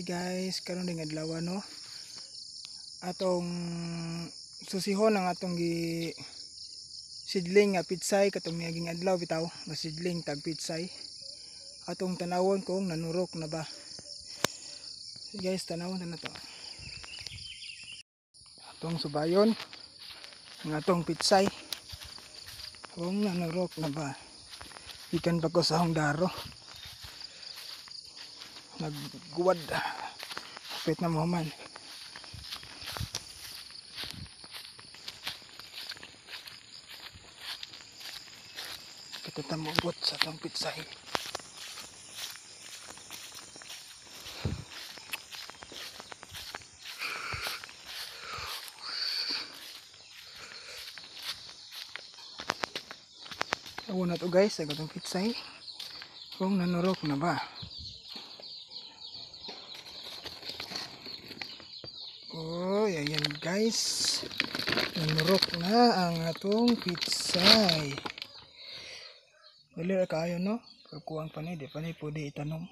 Hi guys, karon ding adlaw no. Atong susihon ang atong gi sidling nga petchay katong miaging adlaw bitaw, nga sidling tag petchay. Atong tanawon kung nanurok na ba. Guys, tanawon na to. Atong subayon ang atong petchay. Kung nanurok na ba. Ikan pa ko sa daro. Nagguwad. Kapit na mo man. Kita tamubot sa atong petchay. Tawo na to guys, ang atong petchay. Kung nanurok na ba. Oh, ayan guys. Nanurok na ang atong petchay. Dali ra kaayo no. Pero kuwang pa ni, di pa ni pwede itanom.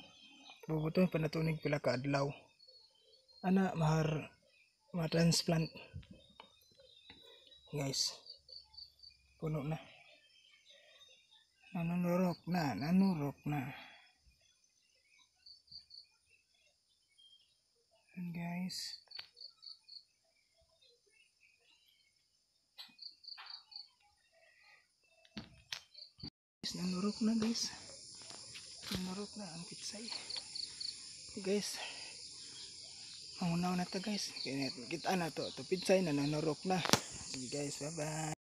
Bubuton pa natunig pila ka adlaw. Ana ma-transplant. Guys. Puno na. Nanurok na. And guys. Nanurok na guys. Nanurok na ang petchay. Guys. Mangunaw na to guys. Kita na to. Ito petchay na nanurok na. Guys, bye bye.